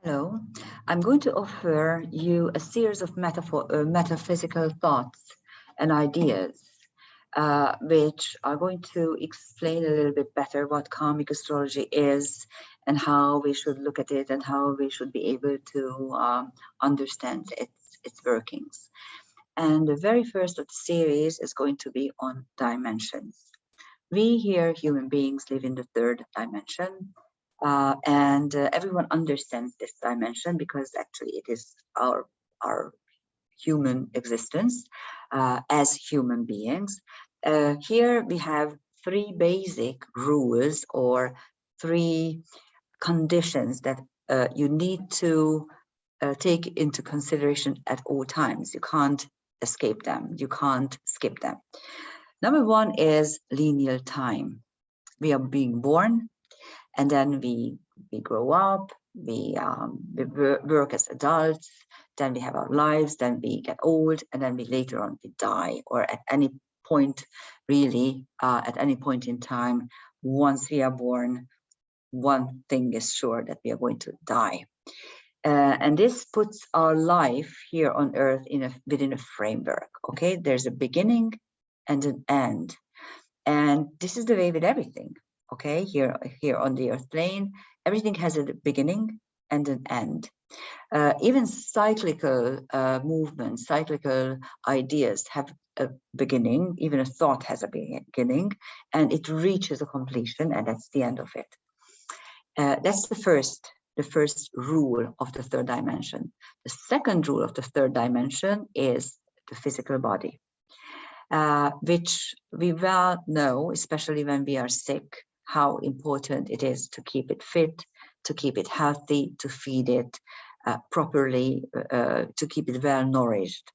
Hello, I'm going to offer you a series of metaphysical thoughts and ideas, which are going to explain a little bit better what karmic astrology is and how we should look at it and how we should be able to understand its workings. And the very first of the series is going to be on dimensions. We here, human beings, live in the third dimension. And everyone understands this dimension because actually it is our human existence as human beings. Here we have three basic rules or three conditions that you need to take into consideration at all times. You can't escape them. You can't skip them. Number one is linear time. We are being born, and then we grow up, we work as adults, then we have our lives, then we get old, and then we later on we die, or at any point, really, at any point in time, once we are born, one thing is sure, that we are going to die. And this puts our life here on earth within a framework, okay? There's a beginning and an end. And this is the way with everything. Okay, here on the earth plane, everything has a beginning and an end. Even cyclical movements, cyclical ideas have a beginning. Even a thought has a beginning, and it reaches a completion, and that's the end of it. That's the first rule of the third dimension. The second rule of the third dimension is the physical body, which we well know, especially when we are sick, how important it is to keep it fit, to keep it healthy, to feed it properly, to keep it well nourished.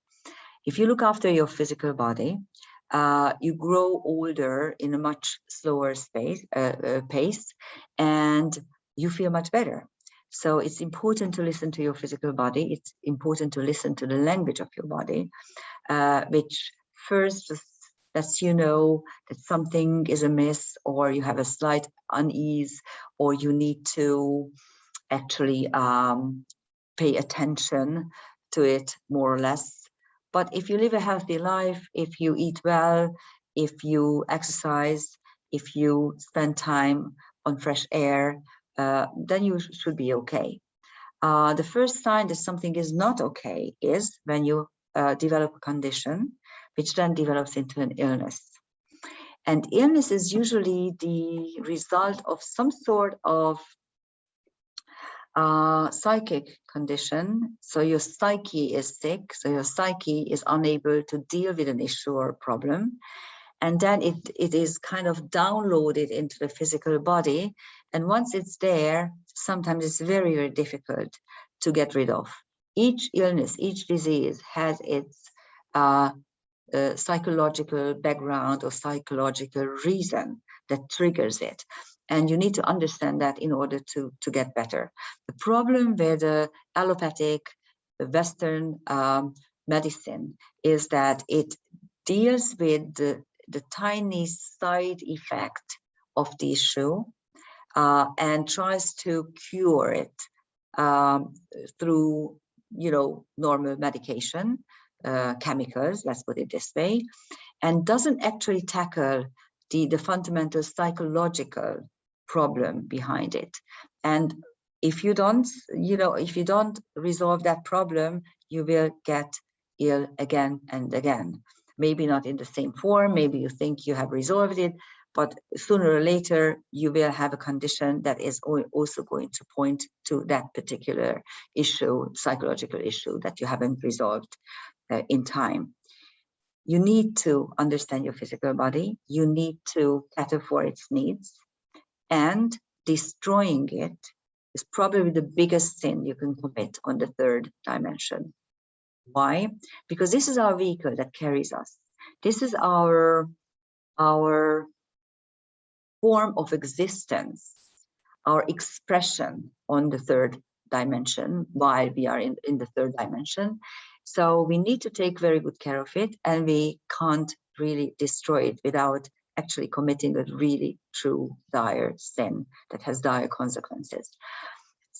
If you look after your physical body, you grow older in a much slower pace, and you feel much better. So it's important to listen to your physical body. It's important to listen to the language of your body, which first just lets you know that something is amiss, or you have a slight unease, or you need to actually pay attention to it more or less. But if you live a healthy life, if you eat well, if you exercise, if you spend time on fresh air, then you should be okay. The first sign that something is not okay is when you develop a condition, which then develops into an illness. And illness is usually the result of some sort of psychic condition. So your psyche is sick, so your psyche is unable to deal with an issue or problem. And then it is kind of downloaded into the physical body. And once it's there, sometimes it's very, very difficult to get rid of. Each illness, each disease has its psychological background or psychological reason that triggers it. And you need to understand that in order to get better. The problem with allopathic Western medicine is that it deals with the tiny side effect of the issue and tries to cure it through, normal medication, chemicals, let's put it this way, and doesn't actually tackle the fundamental psychological problem behind it. And if you don't, resolve that problem, you will get ill again and again. Maybe not in the same form, maybe you think you have resolved it, but sooner or later you will have a condition that is also going to point to that particular issue, psychological issue that you haven't resolved in time. You need to understand your physical body. You need to cater for its needs, and destroying it is probably the biggest sin you can commit on the third dimension. Why? Because this is our vehicle that carries us. This is our form of existence, our expression on the third dimension while we are in the third dimension. So we need to take very good care of it, and we can't really destroy it without actually committing a really true dire sin that has dire consequences.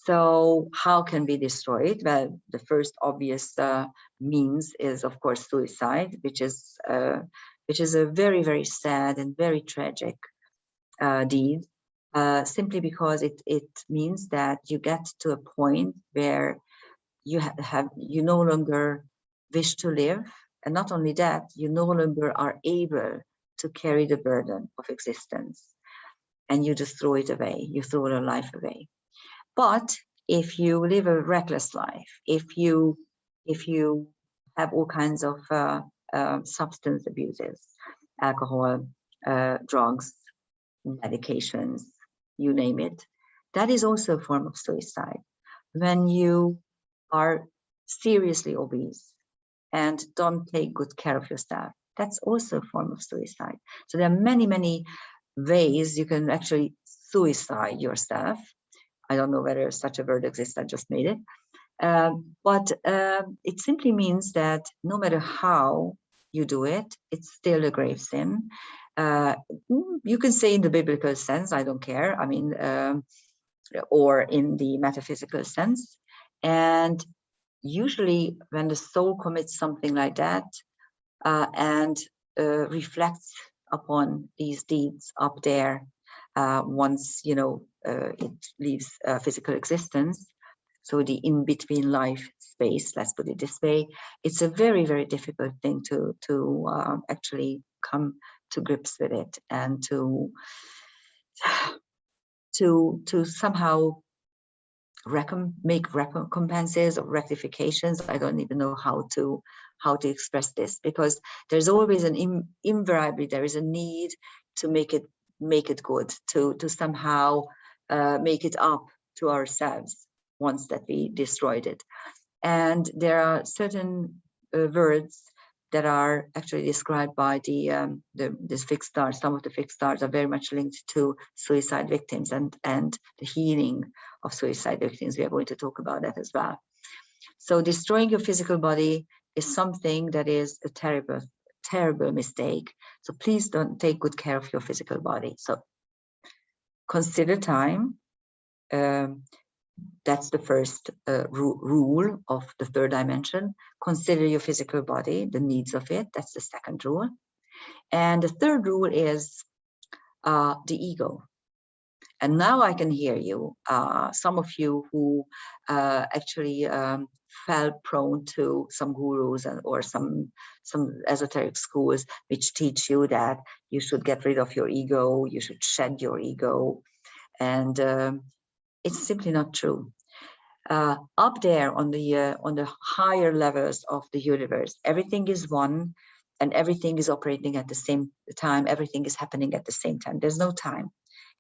So how can we destroy it? Well, the first obvious means is, of course, suicide, which is a very, very sad and very tragic deed, simply because it means that you get to a point where you no longer wish to live, and not only that, you no longer are able to carry the burden of existence, and you just throw it away. You throw your life away. But if you live a reckless life, if you have all kinds of substance abuses, alcohol, drugs, medications, you name it, that is also a form of suicide. When you are seriously obese and don't take good care of yourself, that's also a form of suicide. So there are many, many ways you can actually suicide yourself. I don't know whether such a word exists, I just made it. But it simply means that no matter how you do it, it's still a grave sin. You can say in the biblical sense, I don't care, I mean, or in the metaphysical sense. And usually when the soul commits something like that and reflects upon these deeds up there, once, you know, it leaves physical existence, so the in-between life space, let's put it this way, it's a very, very difficult thing to actually come to grips with it, and to somehow make recompenses or rectifications. I don't even know how to express this, because there's always invariably there is a need to make it good, to somehow make it up to ourselves once that we destroyed it. And there are certain words that are actually described by the fixed stars. Some of the fixed stars are very much linked to suicide victims and the healing of suicide victims. We are going to talk about that as well. So destroying your physical body is something that is a terrible, terrible mistake. So please don't take good care of your physical body. So consider time. That's the first rule of the third dimension. Consider your physical body, the needs of it. That's the second rule. And the third rule is the ego. And now I can hear you. Some of you who actually fell prone to some gurus or some esoteric schools which teach you that you should get rid of your ego, you should shed your ego. And it's simply not true. Up there on the higher levels of the universe, everything is one, and everything is operating at the same time. Everything is happening at the same time. There's no time.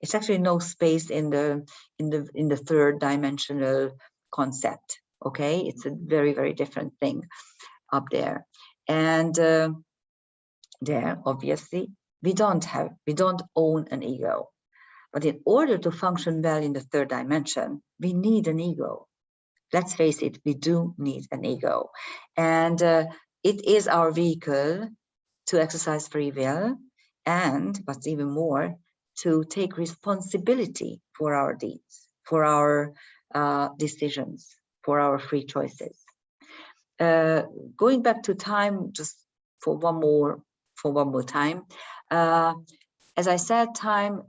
It's actually no space in the third dimensional concept. Okay, it's a very, very different thing up there. And there, obviously, we don't own an ego. But in order to function well in the third dimension, we need an ego. Let's face it, we do need an ego. And it is our vehicle to exercise free will, and what's even more, to take responsibility for our deeds, for our decisions, for our free choices. Going back to time, just for one more time, as I said, time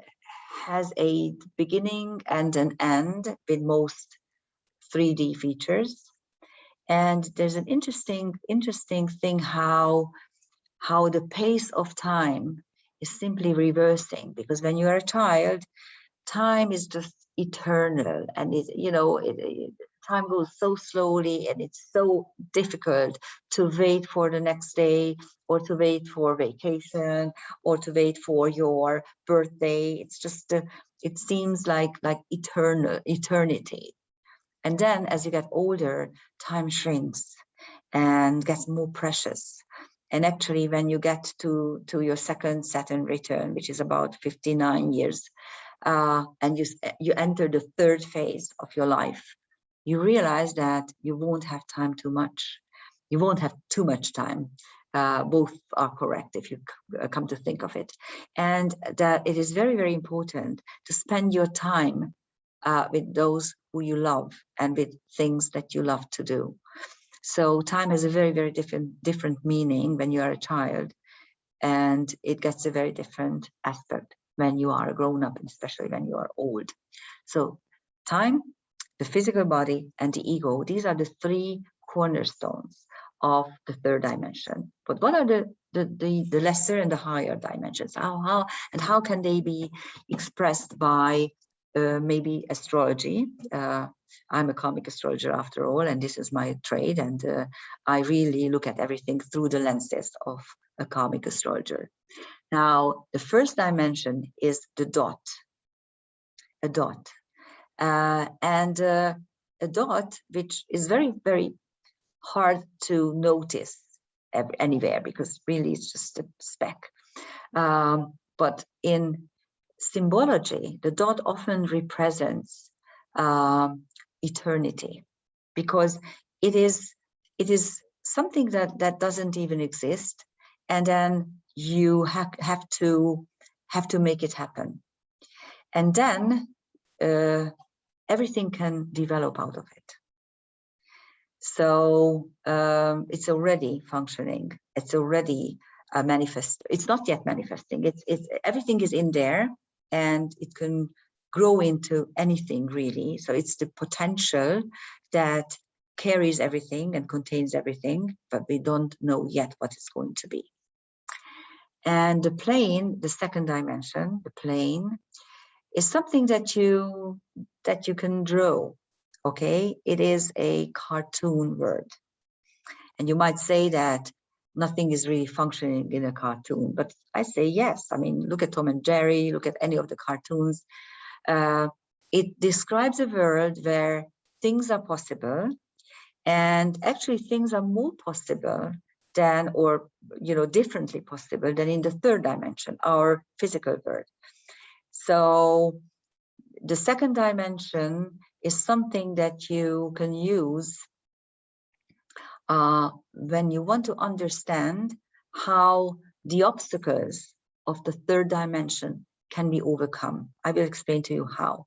has a beginning and an end with most 3D features. And there's an interesting thing how the pace of time is simply reversing, because when you are a child, time is just eternal, and time goes so slowly, and it's so difficult to wait for the next day, or to wait for vacation, or to wait for your birthday. It's just it seems like eternity. And then as you get older, time shrinks and gets more precious. And actually, when you get to your second Saturn return, which is about 59 years, and you enter the third phase of your life, you realize that you won't have time too much. You won't have too much time. Both are correct if you come to think of it. And that it is very, very important to spend your time with those who you love and with things that you love to do. So time has a very, very different meaning when you are a child, and it gets a very different aspect when you are a grown-up, and especially when you are old. So time, the physical body, and the ego, these are the three cornerstones of the third dimension. But what are the lesser and the higher dimensions? How can they be expressed by maybe astrology? I'm a karmic astrologer after all, and this is my trade, and I really look at everything through the lenses of a karmic astrologer. Now, the first dimension is the dot, a dot. And a dot, which is very, very hard to notice anywhere, because really it's just a speck. But in symbology, the dot often represents eternity, because it is something that doesn't even exist, and then you have to make it happen, and then everything can develop out of it. So it's already functioning. It's already manifest. It's not yet manifesting. It's everything is in there, and it can grow into anything really. So it's the potential that carries everything and contains everything, but we don't know yet what it's going to be. And the plane, the second dimension, the plane, is something that you can draw. Okay, it is a cartoon word, and you might say that nothing is really functioning in a cartoon, but I say yes. I mean, look at Tom and Jerry, look at any of the cartoons. It describes a world where things are possible, and actually things are more possible than, or differently possible than in the third dimension, our physical world. So the second dimension is something that you can use when you want to understand how the obstacles of the third dimension can be overcome. I will explain to you how.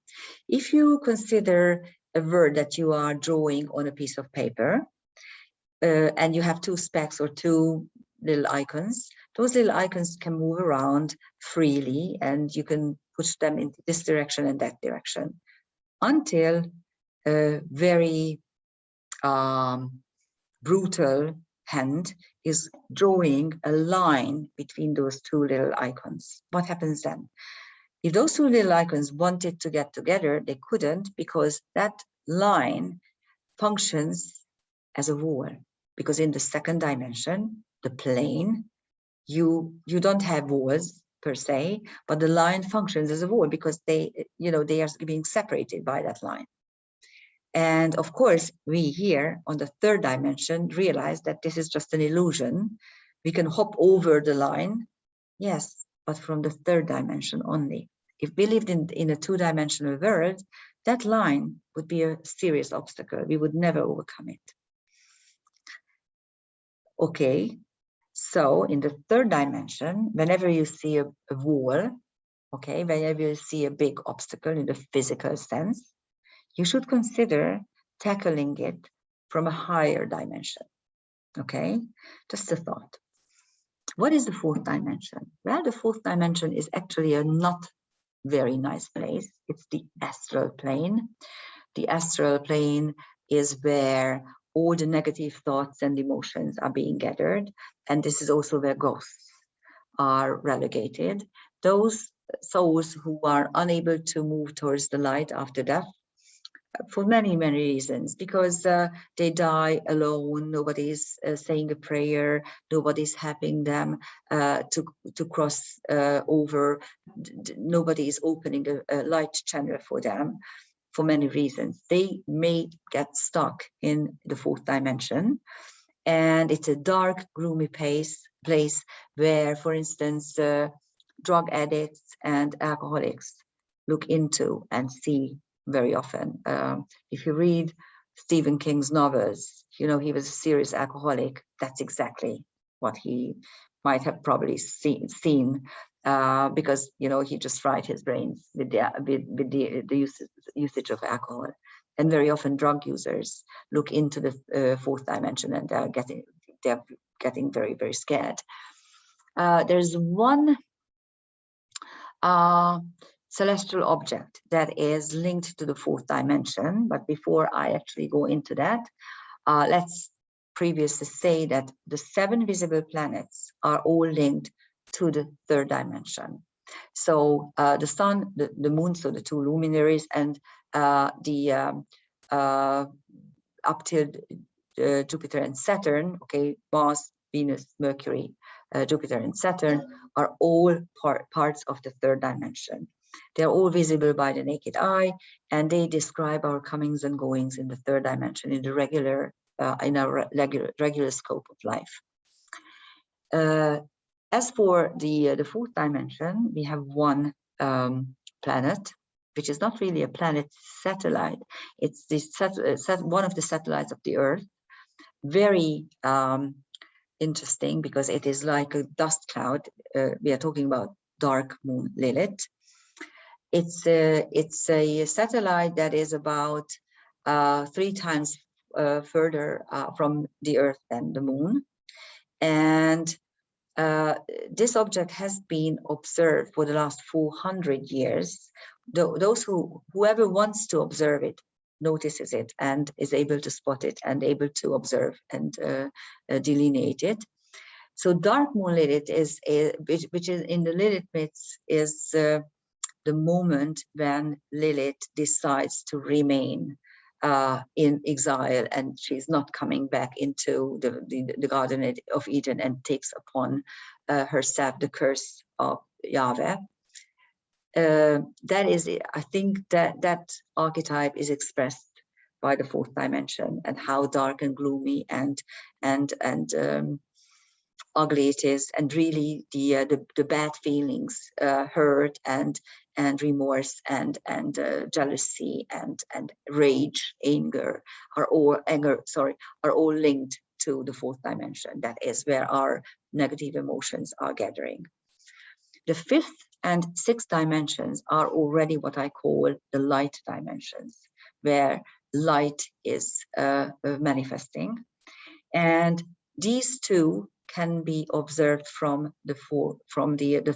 If you consider a word that you are drawing on a piece of paper, and you have two specks or two little icons, those little icons can move around freely, and you can push them in this direction and that direction, until a very brutal hand is drawing a line between those two little icons. What happens then? If those two little icons wanted to get together, they couldn't, because that line functions as a wall. Because in the second dimension, the plane, you don't have walls per se, but the line functions as a wall, because they are being separated by that line. And of course, we here on the third dimension realize that this is just an illusion. We can hop over the line, yes, but from the third dimension only. If we lived in a two-dimensional world, that line would be a serious obstacle. We would never overcome it. Okay, so in the third dimension, whenever you see a wall, okay, whenever you see a big obstacle in the physical sense, you should consider tackling it from a higher dimension. Okay, just a thought. What is the fourth dimension? Well, the fourth dimension is actually a not very nice place. It's the astral plane. The astral plane is where all the negative thoughts and emotions are being gathered. And this is also where ghosts are relegated. Those souls who are unable to move towards the light after death, for many, many reasons, because they die alone, nobody's saying a prayer, nobody's helping them to cross over, nobody's opening a light channel for them, for many reasons. They may get stuck in the fourth dimension, and it's a dark, gloomy place where, for instance, drug addicts and alcoholics look into and see very often. If you read Stephen King's novels, he was a serious alcoholic. That's exactly what he might have probably seen because, you know, he just fried his brains with the usage of alcohol. And very often drug users look into the fourth dimension, and they're getting very, very scared. There's one celestial object that is linked to the fourth dimension. But before I actually go into that, let's previously say that the 7 visible planets are all linked to the third dimension. So the sun, the moon, so the 2 luminaries, and up till Jupiter and Saturn, okay, Mars, Venus, Mercury, Jupiter and Saturn are all parts of the third dimension. They're all visible by the naked eye, and they describe our comings and goings in the third dimension in the regular scope of life. As for the fourth dimension, we have one planet, which is not really a planet, satellite. It's one of the satellites of the Earth. Very interesting, because it is like a dust cloud. We are talking about dark moon Lilith. It's a satellite that is about 3 times further from the Earth than the moon. And this object has been observed for the last 400 years. Whoever wants to observe it notices it and is able to spot it and able to observe and delineate it. So dark moon Lilith is which is in the Lilith myths is the moment when Lilith decides to remain in exile, and she's not coming back into the Garden of Eden and takes upon herself the curse of Yahweh. That is, I think that archetype is expressed by the fourth dimension, and how dark and gloomy and ugly it is, and really the bad feelings, hurt and remorse and jealousy and rage, anger are all linked to the fourth dimension. That is where our negative emotions are gathering. The fifth and sixth dimensions are already what I call the light dimensions, where light is manifesting, and these two can be observed from the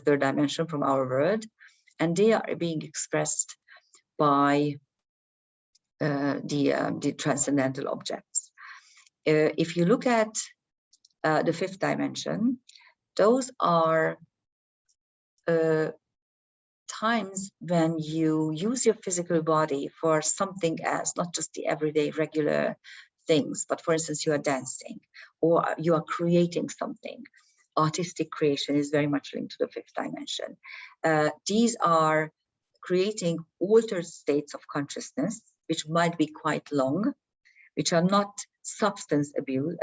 third dimension, from our world, and they are being expressed by the transcendental objects. If you look at the fifth dimension, those are times when you use your physical body for something else, not just the everyday regular things, but for instance, you are dancing or you are creating something. Artistic creation is very much linked to the fifth dimension. These are creating altered states of consciousness, which might be quite long, which are not substance abuse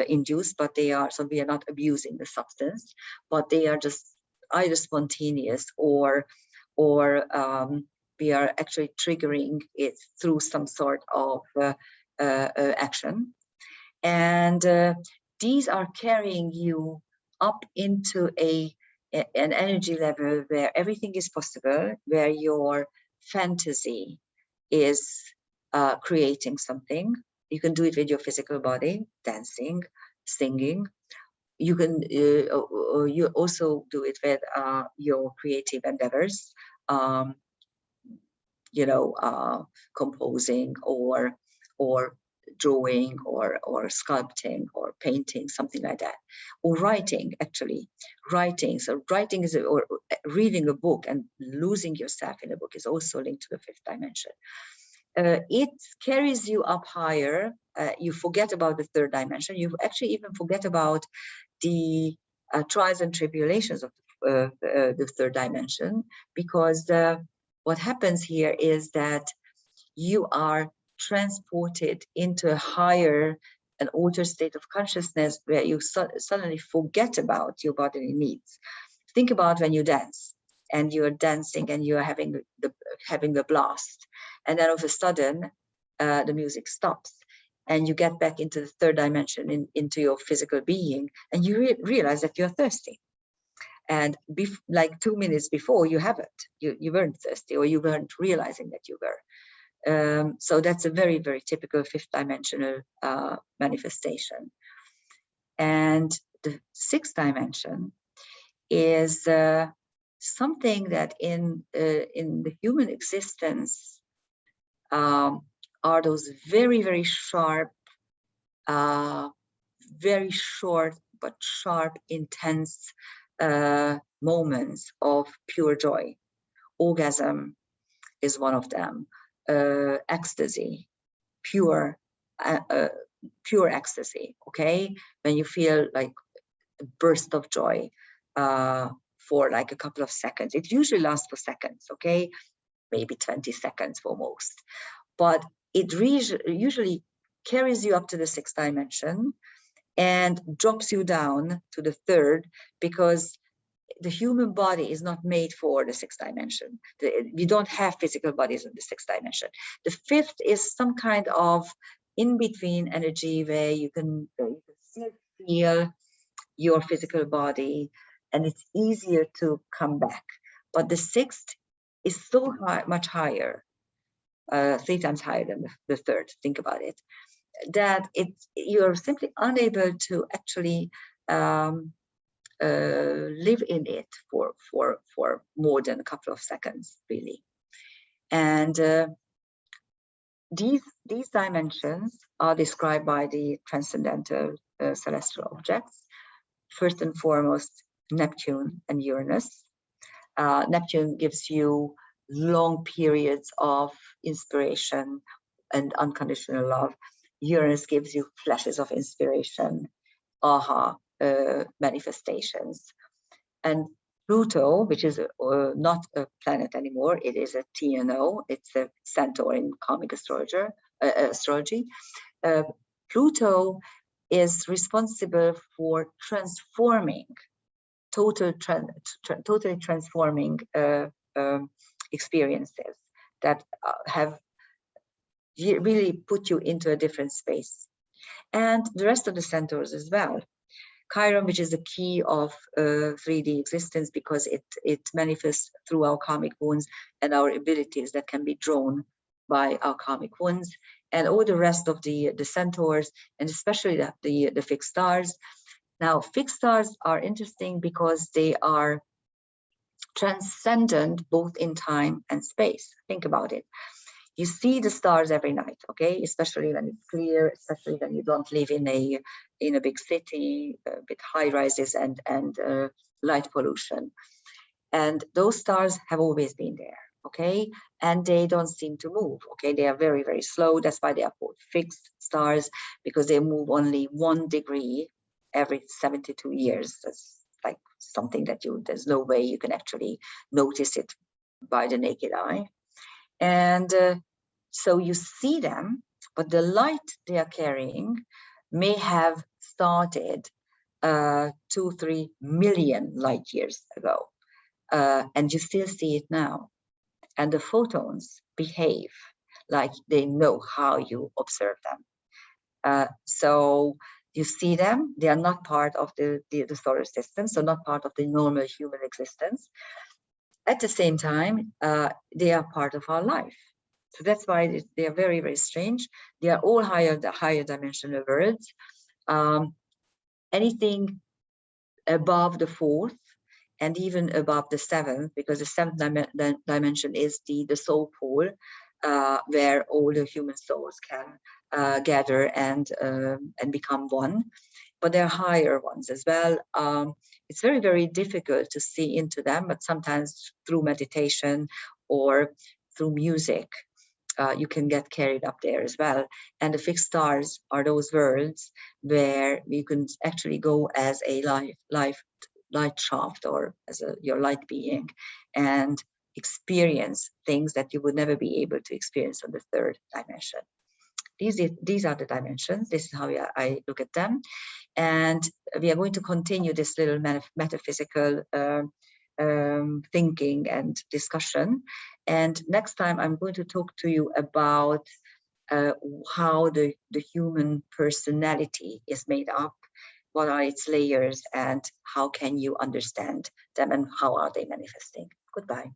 induced, but they are, so we are not abusing the substance, but they are just either spontaneous or we are actually triggering it through some sort of action. And these are carrying you up into an energy level where everything is possible, where your fantasy is creating something. You can do it with your physical body, dancing, singing. You can you also do it with your creative endeavors, you know, composing or drawing or sculpting or painting, something like that, or writing. Actually, writing. So writing is or reading a book and losing yourself in a book is also linked to the fifth dimension. It carries you up higher. You forget about the third dimension. You actually even forget about the trials and tribulations of the third dimension, because what happens here is that you are transported into a higher and altered state of consciousness where you suddenly forget about your bodily needs. Think about when you dance and you're dancing and you're having the blast, and then all of a sudden the music stops and you get back into the third dimension, into your physical being, and you realize that you're thirsty. And like 2 minutes before, you haven't. You weren't thirsty, or you weren't realizing that you were. So that's a very, very typical fifth dimensional manifestation. And the sixth dimension is something that in the human existence are those very, very sharp, very short but sharp, intense moments of pure joy. Orgasm is one of them. Ecstasy, pure ecstasy. Okay, when you feel like a burst of joy for like a couple of seconds. It usually lasts for seconds. Okay, maybe 20 seconds for most, but it usually carries you up to the sixth dimension and drops you down to the third, because the human body is not made for the sixth dimension. We don't have physical bodies in the sixth dimension. The fifth is some kind of in-between energy where you can still feel your physical body, and it's easier to come back. But the sixth is so much higher, 3 times higher than the third. Think about it. That you're simply unable to actually live in it for more than a couple of seconds, really. And these dimensions are described by the transcendental celestial objects. First and foremost, Neptune and Uranus. Neptune gives you long periods of inspiration and unconditional love. Uranus gives you flashes of inspiration, aha, manifestations. And Pluto, which is not a planet anymore, it is a TNO, it's a centaur in karmic astrology. Pluto is responsible for transforming, totally transforming experiences that have really put you into a different space. And the rest of the centaurs as well. Chiron, which is the key of 3D existence, because it manifests through our karmic wounds and our abilities that can be drawn by our karmic wounds, and all the rest of the centaurs, and especially the fixed stars. Now, fixed stars are interesting because they are transcendent both in time and space. Think about it. You see the stars every night, okay? Especially when it's clear, especially when you don't live in a big city with high rises and light pollution. And those stars have always been there, okay? And they don't seem to move, okay? They are very, very slow. That's why they are called fixed stars, because they move only 1 degree every 72 years. That's like something that there's no way you can actually notice it by the naked eye. And so you see them, but the light they are carrying may have started 2-3 million light years ago. And you still see it now. And the photons behave like they know how you observe them. So you see them, they are not part of the solar system, so not part of the normal human existence. At the same time, they are part of our life. So that's why they are very, very strange. They are all higher dimensional worlds. Anything above the fourth and even above the seventh, because the seventh dimension is the soul pool, where all the human souls can gather and become one. But there are higher ones as well. It's very, very difficult to see into them, but sometimes through meditation or through music, you can get carried up there as well. And the fixed stars are those worlds where you can actually go as a light shaft, or as your light being, and experience things that you would never be able to experience on the third dimension. These are the dimensions. This is how I look at them. And we are going to continue this little metaphysical thinking and discussion. And next time I'm going to talk to you about how the human personality is made up, what are its layers, and how can you understand them, and how are they manifesting. Goodbye.